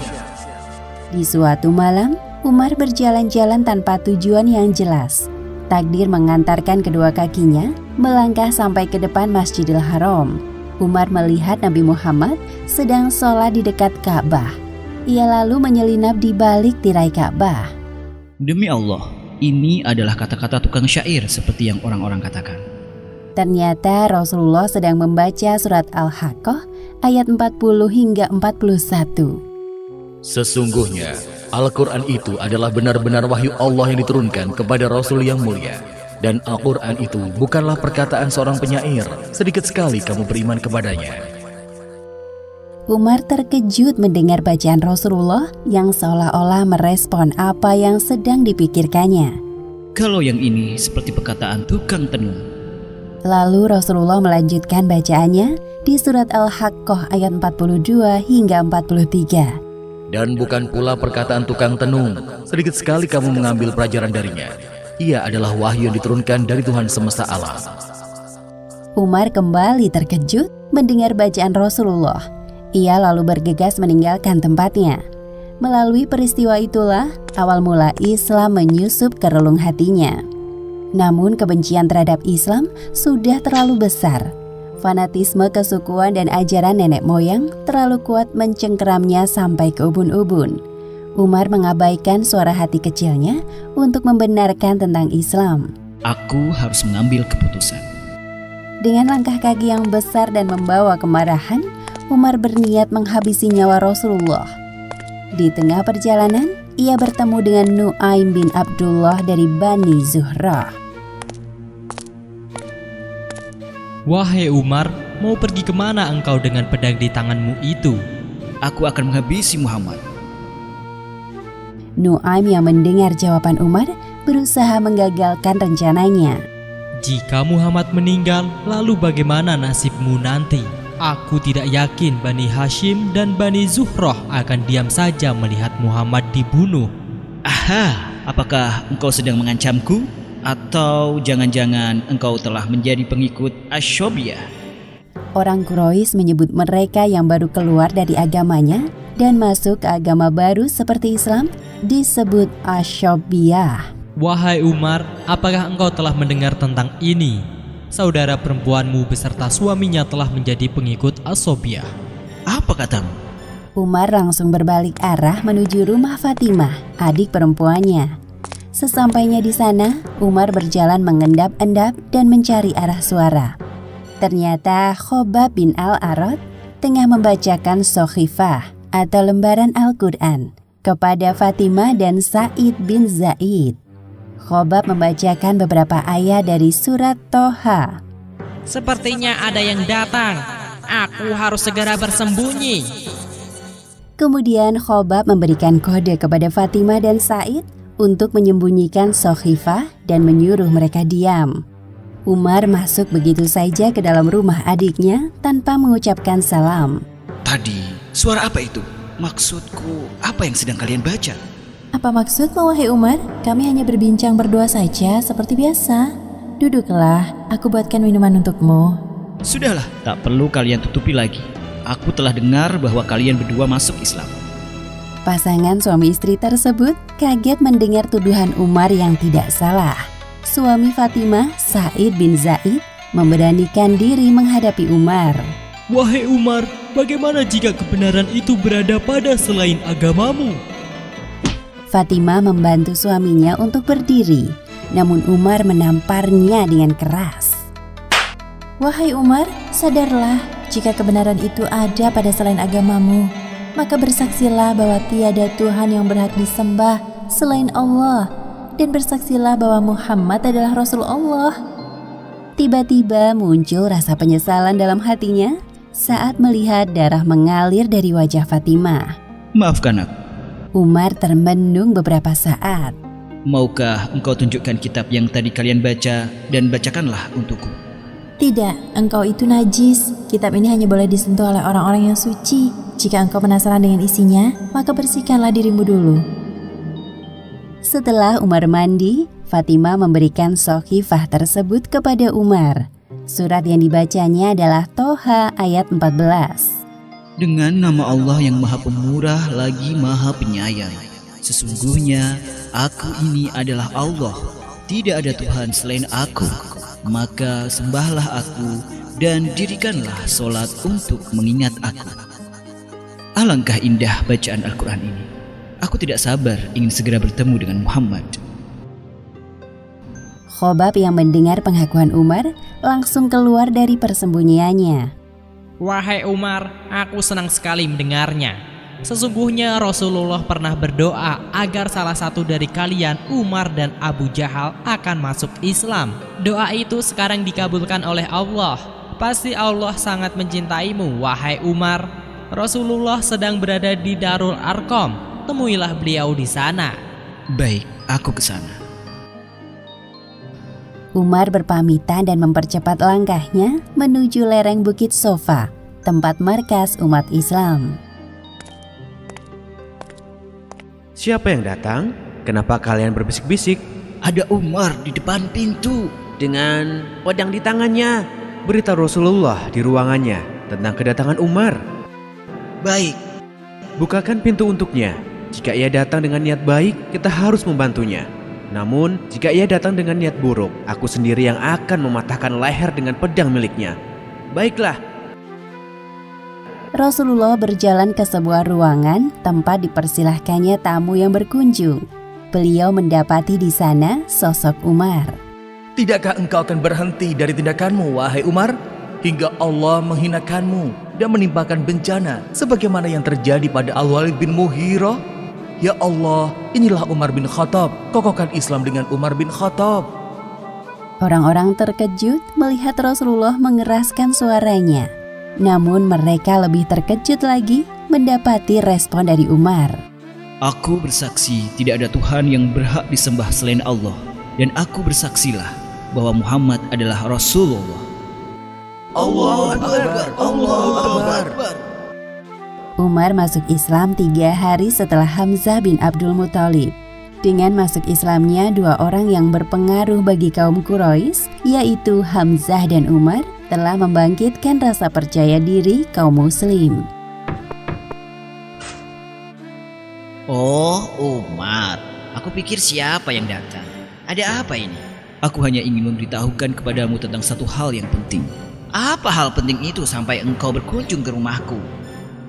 Di suatu malam, Umar berjalan-jalan tanpa tujuan yang jelas. Takdir mengantarkan kedua kakinya melangkah sampai ke depan Masjidil Haram. Umar melihat Nabi Muhammad sedang sholat di dekat Ka'bah. Ia lalu menyelinap di balik tirai Ka'bah. Demi Allah, ini adalah kata-kata tukang syair seperti yang orang-orang katakan. Ternyata Rasulullah sedang membaca surat Al-Haqqah ayat 40 hingga 41. Sesungguhnya Al-Quran itu adalah benar-benar wahyu Allah yang diturunkan kepada Rasul yang mulia. Dan Al-Quran itu bukanlah perkataan seorang penyair. Sedikit sekali kamu beriman kepadanya. Umar terkejut mendengar bacaan Rasulullah yang seolah-olah merespon apa yang sedang dipikirkannya. Kalau yang ini seperti perkataan tukang tenung. Lalu Rasulullah melanjutkan bacaannya di surat Al-Haqqah ayat 42 hingga 43. Dan bukan pula perkataan tukang tenung. Sedikit sekali kamu mengambil pelajaran darinya. Ia adalah wahyu yang diturunkan dari Tuhan semesta alam. Umar kembali terkejut mendengar bacaan Rasulullah. Ia lalu bergegas meninggalkan tempatnya. Melalui peristiwa itulah awal mula Islam menyusup ke relung hatinya. Namun kebencian terhadap Islam sudah terlalu besar. Fanatisme kesukuan dan ajaran nenek moyang terlalu kuat mencengkeramnya sampai ke ubun-ubun. Umar mengabaikan suara hati kecilnya untuk membenarkan tentang Islam. Aku harus mengambil keputusan. Dengan langkah kaki yang besar dan membawa kemarahan, Umar berniat menghabisi nyawa Rasulullah. Di tengah perjalanan, ia bertemu dengan Nu'aim bin Abdullah dari Bani Zuhrah. Wahai Umar, mau pergi kemana engkau dengan pedang di tanganmu itu? Aku akan menghabisi Muhammad. Nu'aim yang mendengar jawaban Umar berusaha menggagalkan rencananya. Jika Muhammad meninggal, lalu bagaimana nasibmu nanti? Aku tidak yakin Bani Hashim dan Bani Zuhrah akan diam saja melihat Muhammad dibunuh. Aha, apakah engkau sedang mengancamku? Atau jangan-jangan engkau telah menjadi pengikut Asyobiyah? orang Quraisy menyebut mereka yang baru keluar dari agamanya dan masuk ke agama baru seperti Islam disebut asyobiyah. Wahai Umar, apakah engkau telah mendengar tentang ini? Saudara perempuanmu beserta suaminya telah menjadi pengikut asyobiyah. Apa katamu? Umar langsung berbalik arah menuju rumah Fatimah, adik perempuannya. Sesampainya di sana, Umar berjalan mengendap-endap dan mencari arah suara. Ternyata Khobab bin Al-Arad tengah membacakan Sohifah atau lembaran Al-Quran kepada Fatimah dan Sa'id bin Zaid. Khobab membacakan beberapa ayat dari surat Toha. Sepertinya ada yang datang. Aku harus segera bersembunyi. Kemudian Khobab memberikan kode kepada Fatimah dan Sa'id untuk menyembunyikan Sohifah dan menyuruh mereka diam. Umar masuk begitu saja ke dalam rumah adiknya tanpa mengucapkan salam. Tadi, suara apa itu? Maksudku, apa yang sedang kalian baca? Apa maksudmu, wahai Umar? Kami hanya berbincang berdua saja seperti biasa. Duduklah, aku buatkan minuman untukmu. Sudahlah, tak perlu kalian tutupi lagi. Aku telah dengar bahwa kalian berdua masuk Islam. Pasangan suami istri tersebut kaget mendengar tuduhan Umar yang tidak salah. Suami Fatimah, Sa'id bin Zaid, memberanikan diri menghadapi Umar. Wahai Umar, bagaimana jika kebenaran itu berada pada selain agamamu? Fatimah membantu suaminya untuk berdiri, namun Umar menamparnya dengan keras. Wahai Umar, sadarlah, jika kebenaran itu ada pada selain agamamu, maka bersaksilah bahwa tiada Tuhan yang berhak disembah selain Allah, dan bersaksilah bahwa Muhammad adalah Rasul Allah. Tiba-tiba muncul rasa penyesalan dalam hatinya saat melihat darah mengalir dari wajah Fatimah. Maafkan aku. Umar termenung beberapa saat. Maukah engkau tunjukkan kitab yang tadi kalian baca dan bacakanlah untukku? Tidak, engkau itu najis. Kitab ini hanya boleh disentuh oleh orang-orang yang suci. Jika engkau penasaran dengan isinya, maka bersihkanlah dirimu dulu. Setelah Umar mandi, Fatimah memberikan Sohifah tersebut kepada Umar. Surat yang dibacanya adalah Toha ayat 14. Dengan nama Allah yang Maha Pemurah lagi Maha Penyayang. Sesungguhnya aku ini adalah Allah. Tidak ada Tuhan selain aku. Maka sembahlah aku dan dirikanlah solat untuk mengingat aku. Alangkah indah bacaan Al-Quran ini. Aku tidak sabar ingin segera bertemu dengan Muhammad. Khobab yang mendengar pengakuan Umar langsung keluar dari persembunyiannya. Wahai Umar, aku senang sekali mendengarnya. Sesungguhnya Rasulullah pernah berdoa agar salah satu dari kalian, Umar dan Abu Jahal, akan masuk Islam. Doa itu sekarang dikabulkan oleh Allah. Pasti Allah sangat mencintaimu, wahai Umar. Rasulullah sedang berada di Darul Arqam. Temuilah beliau di sana. Baik, aku ke sana. Umar berpamitan dan mempercepat langkahnya menuju lereng Bukit Sofa, tempat markas umat Islam. Siapa yang datang? Kenapa kalian berbisik-bisik? Ada Umar di depan pintu. Dengan pedang di tangannya. Berita Rasulullah di ruangannya tentang kedatangan Umar. Baik. Bukakan pintu untuknya. Jika ia datang dengan niat baik, kita harus membantunya. Namun, jika ia datang dengan niat buruk, aku sendiri yang akan mematahkan leher dengan pedang miliknya. Baiklah. Rasulullah berjalan ke sebuah ruangan tempat dipersilahkannya tamu yang berkunjung. Beliau mendapati di sana sosok Umar. Tidakkah engkau akan berhenti dari tindakanmu, wahai Umar? Hingga Allah menghinakanmu dan menimpakan bencana sebagaimana yang terjadi pada Al-Walid bin Mughirah? Ya Allah, inilah Umar bin Khattab. Kokohkan Islam dengan Umar bin Khattab. Orang-orang terkejut melihat Rasulullah mengeraskan suaranya. Namun mereka lebih terkejut lagi mendapati respon dari Umar. Aku bersaksi tidak ada Tuhan yang berhak disembah selain Allah. Dan aku bersaksilah bahwa Muhammad adalah Rasulullah. Allahu Akbar, Allahu Akbar. Umar masuk Islam 3 hari setelah Hamzah bin Abdul Muthalib. Dengan masuk Islamnya 2 orang yang berpengaruh bagi kaum Quraisy, yaitu Hamzah dan Umar, telah membangkitkan rasa percaya diri kaum muslim. Oh, Umar. Aku pikir siapa yang datang. Ada apa ini? Aku hanya ingin memberitahukan kepadamu tentang satu hal yang penting. Apa hal penting itu sampai engkau berkunjung ke rumahku?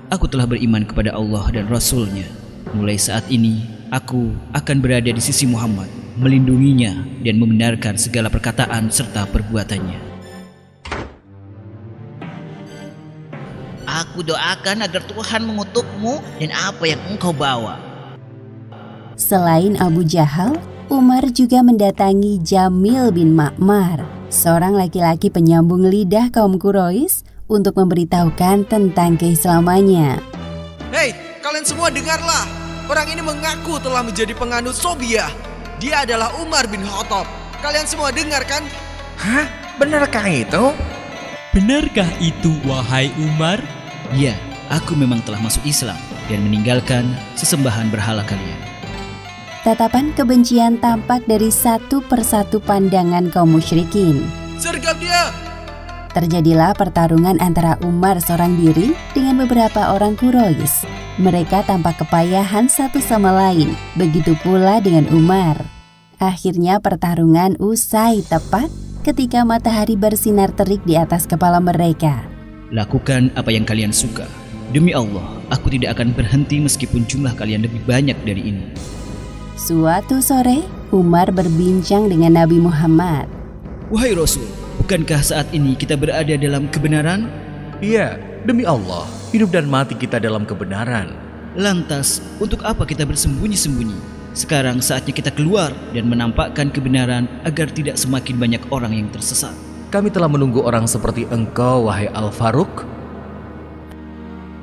Aku telah beriman kepada Allah dan Rasul-Nya. Mulai saat ini, aku akan berada di sisi Muhammad, melindunginya dan membenarkan segala perkataan serta perbuatannya. Aku doakan agar Tuhan mengutukmu dan apa yang engkau bawa. Selain Abu Jahal, Umar juga mendatangi Jamil bin Ma'mar, seorang laki-laki penyambung lidah kaum Quraisy, untuk memberitahukan tentang keislamannya. Hei, kalian semua dengarlah. Orang ini mengaku telah menjadi penganut Sobiah. Dia adalah Umar bin Khattab. Kalian semua dengar kan? Hah? Benarkah itu? Benarkah itu, wahai Umar? Ya, aku memang telah masuk Islam dan meninggalkan sesembahan berhala kalian. Tatapan kebencian tampak dari satu persatu pandangan kaum musyrikin. Sergap dia! Terjadilah pertarungan antara Umar seorang diri dengan beberapa orang Quraisy. Mereka tampak kepayahan satu sama lain, begitu pula dengan Umar. Akhirnya pertarungan usai tepat ketika matahari bersinar terik di atas kepala mereka. Lakukan apa yang kalian suka. Demi Allah, aku tidak akan berhenti meskipun jumlah kalian lebih banyak dari ini. Suatu sore, Umar berbincang dengan Nabi Muhammad. Wahai Rasul, bukankah saat ini kita berada dalam kebenaran? Iya, demi Allah, hidup dan mati kita dalam kebenaran. Lantas, untuk apa kita bersembunyi-sembunyi? Sekarang saatnya kita keluar dan menampakkan kebenaran agar tidak semakin banyak orang yang tersesat. Kami telah menunggu orang seperti engkau, wahai Al-Faruq.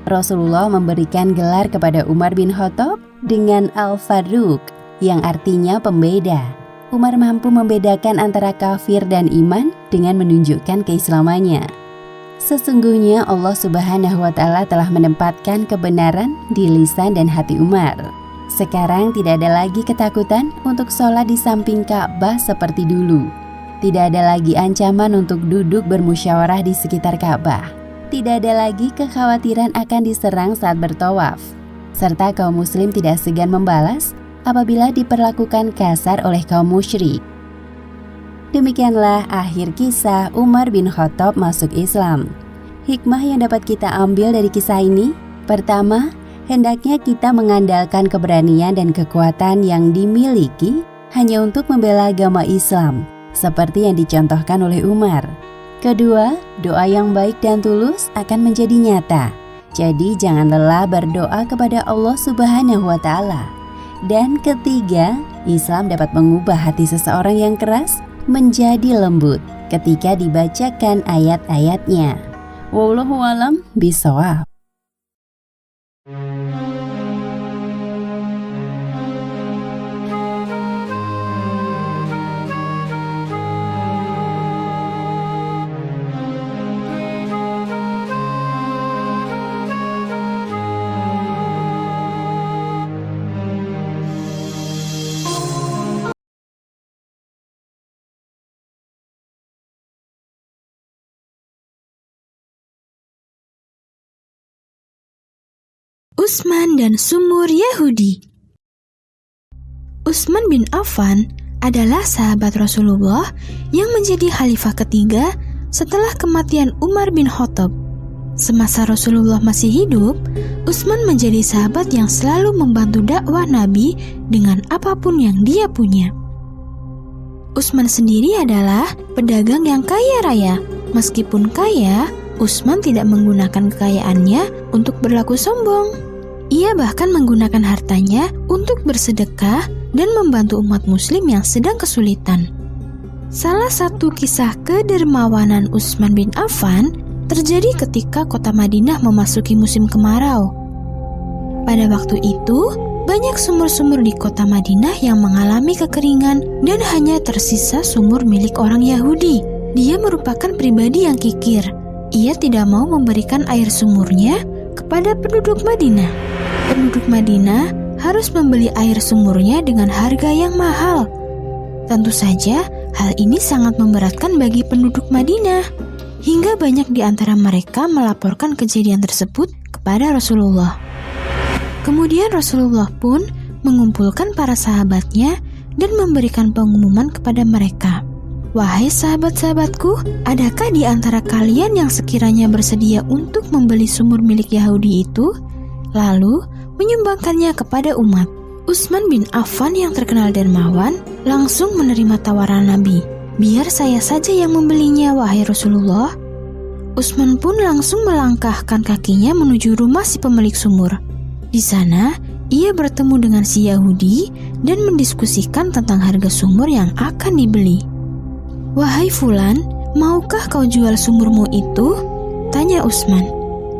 Rasulullah memberikan gelar kepada Umar bin Khattab dengan Al-Faruq, yang artinya pembeda. Umar mampu membedakan antara kafir dan iman dengan menunjukkan keislamannya. Sesungguhnya Allah Subhanahu wa Ta'ala telah menempatkan kebenaran di lisan dan hati Umar. Sekarang tidak ada lagi ketakutan untuk sholat di samping Ka'bah seperti dulu. Tidak ada lagi ancaman untuk duduk bermusyawarah di sekitar Ka'bah. Tidak ada lagi kekhawatiran akan diserang saat bertawaf. Serta kaum muslim tidak segan membalas apabila diperlakukan kasar oleh kaum musyrik. Demikianlah akhir kisah Umar bin Khattab masuk Islam. Hikmah yang dapat kita ambil dari kisah ini, pertama, hendaknya kita mengandalkan keberanian dan kekuatan yang dimiliki hanya untuk membela agama Islam, seperti yang dicontohkan oleh Umar. Kedua, doa yang baik dan tulus akan menjadi nyata. Jadi jangan lelah berdoa kepada Allah Subhanahu wa Ta'ala. Dan ketiga, Islam dapat mengubah hati seseorang yang keras menjadi lembut ketika dibacakan ayat-ayatnya. Wallahu a'lam bishawab. Utsman dan sumur Yahudi. Utsman bin Affan adalah sahabat Rasulullah yang menjadi khalifah ketiga setelah kematian Umar bin Khattab. Semasa Rasulullah masih hidup, Utsman menjadi sahabat yang selalu membantu dakwah Nabi dengan apapun yang dia punya. Utsman sendiri adalah pedagang yang kaya raya. Meskipun kaya, Utsman tidak menggunakan kekayaannya untuk berlaku sombong. Ia bahkan menggunakan hartanya untuk bersedekah dan membantu umat muslim yang sedang kesulitan. Salah satu kisah kedermawanan Utsman bin Affan terjadi ketika kota Madinah memasuki musim kemarau. Pada waktu itu, banyak sumur-sumur di kota Madinah yang mengalami kekeringan dan hanya tersisa sumur milik orang Yahudi. Dia merupakan pribadi yang kikir. Ia tidak mau memberikan air sumurnya kepada penduduk Madinah. Penduduk Madinah harus membeli air sumurnya dengan harga yang mahal. Tentu saja, hal ini sangat memberatkan bagi penduduk Madinah. hingga banyak di antara mereka melaporkan kejadian tersebut kepada Rasulullah. Kemudian Rasulullah pun mengumpulkan para sahabatnya dan memberikan pengumuman kepada mereka. Wahai sahabat-sahabatku, adakah di antara kalian yang sekiranya bersedia untuk membeli sumur milik Yahudi itu, lalu menyumbangkannya kepada umat? Utsman bin Affan yang terkenal dermawan langsung menerima tawaran Nabi. Biar saya saja yang membelinya, wahai Rasulullah. Utsman pun langsung melangkahkan kakinya menuju rumah si pemilik sumur. Di sana, ia bertemu dengan si Yahudi dan mendiskusikan tentang harga sumur yang akan dibeli. Wahai Fulan, maukah kau jual sumurmu itu? Tanya Utsman.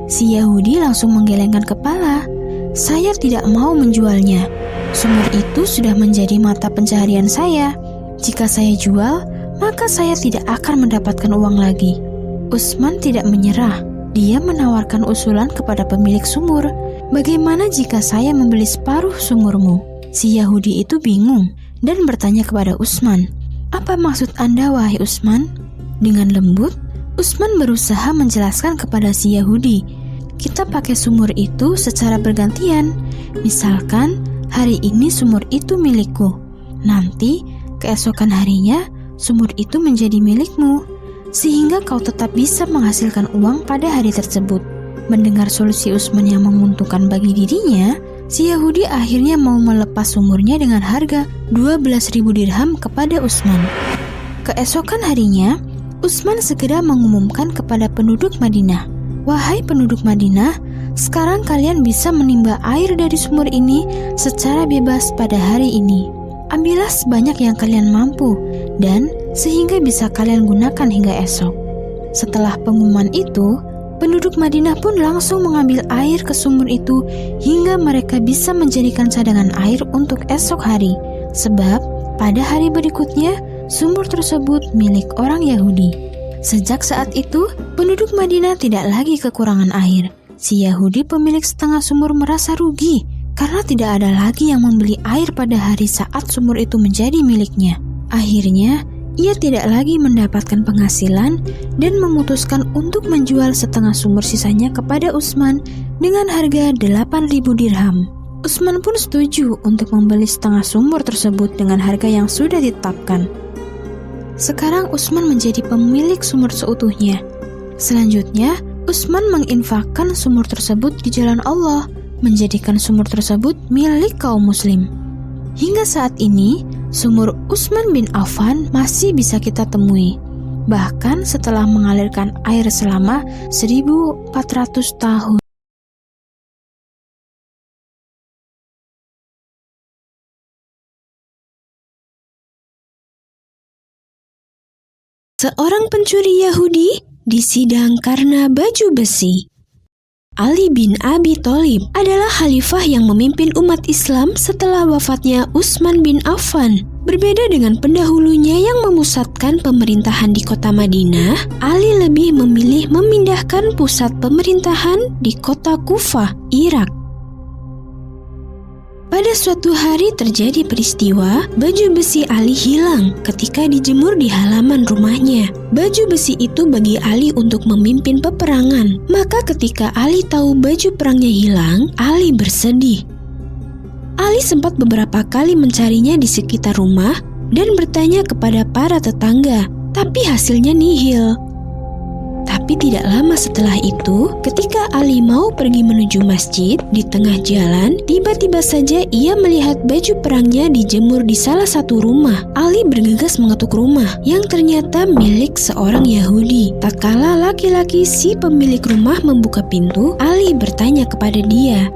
Si Yahudi langsung menggelengkan kepala. Saya tidak mau menjualnya. Sumur itu sudah menjadi mata pencaharian saya. Jika saya jual, maka saya tidak akan mendapatkan uang lagi. Utsman tidak menyerah. Dia menawarkan usulan kepada pemilik sumur. Bagaimana jika saya membeli separuh sumurmu? Si Yahudi itu bingung dan bertanya kepada Utsman, apa maksud Anda, wahai Utsman? Dengan lembut, Utsman berusaha menjelaskan kepada si Yahudi, kita pakai sumur itu secara bergantian. Misalkan, hari ini sumur itu milikku. Nanti, keesokan harinya, sumur itu menjadi milikmu. Sehingga kau tetap bisa menghasilkan uang pada hari tersebut. Mendengar solusi Utsman yang menguntungkan bagi dirinya, si Yahudi akhirnya mau melepas sumurnya dengan harga 12.000 dirham kepada Utsman. Keesokan harinya, Utsman segera mengumumkan kepada penduduk Madinah, wahai penduduk Madinah, sekarang kalian bisa menimba air dari sumur ini secara bebas pada hari ini. Ambillah sebanyak yang kalian mampu, dan sehingga bisa kalian gunakan hingga esok. Setelah pengumuman itu, penduduk Madinah pun langsung mengambil air ke sumur itu hingga mereka bisa menjadikan cadangan air untuk esok hari. Sebab pada hari berikutnya, sumur tersebut milik orang Yahudi. Sejak saat itu, penduduk Madinah tidak lagi kekurangan air. Si Yahudi pemilik setengah sumur merasa rugi karena tidak ada lagi yang membeli air pada hari saat sumur itu menjadi miliknya. Akhirnya, ia tidak lagi mendapatkan penghasilan dan memutuskan untuk menjual setengah sumur sisanya kepada Utsman dengan harga 8.000 dirham. Utsman pun setuju untuk membeli setengah sumur tersebut dengan harga yang sudah ditetapkan. Sekarang Utsman menjadi pemilik sumur seutuhnya. Selanjutnya, Utsman menginfakkan sumur tersebut di jalan Allah, menjadikan sumur tersebut milik kaum muslim. Hingga saat ini, sumur Utsman bin Affan masih bisa kita temui. Bahkan setelah mengalirkan air selama 1400 tahun. Seorang pencuri Yahudi disidang karena baju besi. Ali bin Abi Thalib adalah khalifah yang memimpin umat Islam setelah wafatnya Utsman bin Affan. Berbeda dengan pendahulunya yang memusatkan pemerintahan di kota Madinah, Ali lebih memilih memindahkan pusat pemerintahan di kota Kufah, Irak. Pada suatu hari terjadi peristiwa, baju besi Ali hilang ketika dijemur di halaman rumahnya. Baju besi itu bagi Ali untuk memimpin peperangan. Maka ketika Ali tahu baju perangnya hilang, Ali bersedih. Ali sempat beberapa kali mencarinya di sekitar rumah dan bertanya kepada para tetangga, tapi hasilnya nihil. Tapi tidak lama setelah itu, ketika Ali mau pergi menuju masjid, di tengah jalan, tiba-tiba saja ia melihat baju perangnya dijemur di salah satu rumah. Ali bergegas mengetuk rumah, yang ternyata milik seorang Yahudi. Tatkala laki-laki si pemilik rumah membuka pintu, Ali bertanya kepada dia,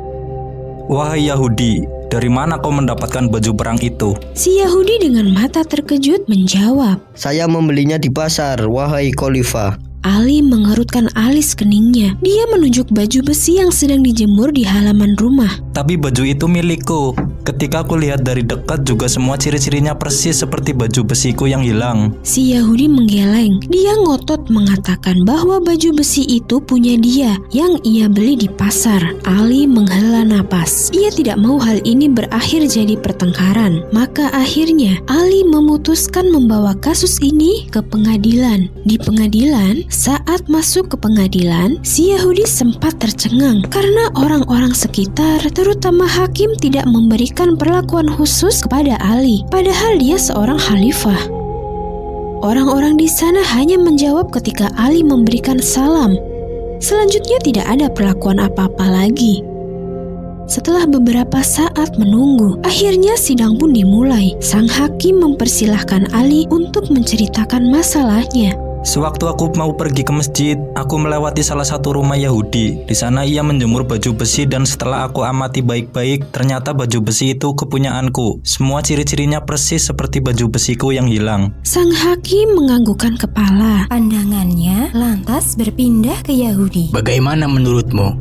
"Wahai Yahudi, dari mana kau mendapatkan baju perang itu?" Si Yahudi dengan mata terkejut menjawab, "Saya membelinya di pasar, wahai Khalifah." Ali mengerutkan alis keningnya. Dia menunjuk baju besi yang sedang dijemur di halaman rumah. "Tapi baju itu milikku." Ketika aku lihat dari dekat juga semua ciri-cirinya persis seperti baju besiku yang hilang. Si Yahudi menggeleng. Dia ngotot mengatakan bahwa baju besi itu punya dia yang ia beli di pasar. Ali menghela napas. Ia tidak mau hal ini berakhir jadi pertengkaran. Maka akhirnya Ali memutuskan membawa kasus ini ke pengadilan. Di pengadilan, saat masuk ke pengadilan, si Yahudi sempat tercengang karena orang-orang sekitar, terutama hakim, tidak memberikan perlakuan khusus kepada Ali, padahal dia seorang khalifah. Orang-orang di sana hanya menjawab ketika Ali memberikan salam. Selanjutnya tidak ada perlakuan apa-apa lagi. Setelah beberapa saat menunggu, akhirnya sidang pun dimulai. Sang hakim mempersilahkan Ali untuk menceritakan masalahnya. Sewaktu aku mau pergi ke masjid, aku melewati salah satu rumah Yahudi. Di sana ia menjemur baju besi dan setelah aku amati baik-baik, ternyata baju besi itu kepunyaanku. Semua ciri-cirinya persis seperti baju besiku yang hilang. Sang hakim menganggukkan kepala. Pandangannya lantas berpindah ke Yahudi. Bagaimana menurutmu?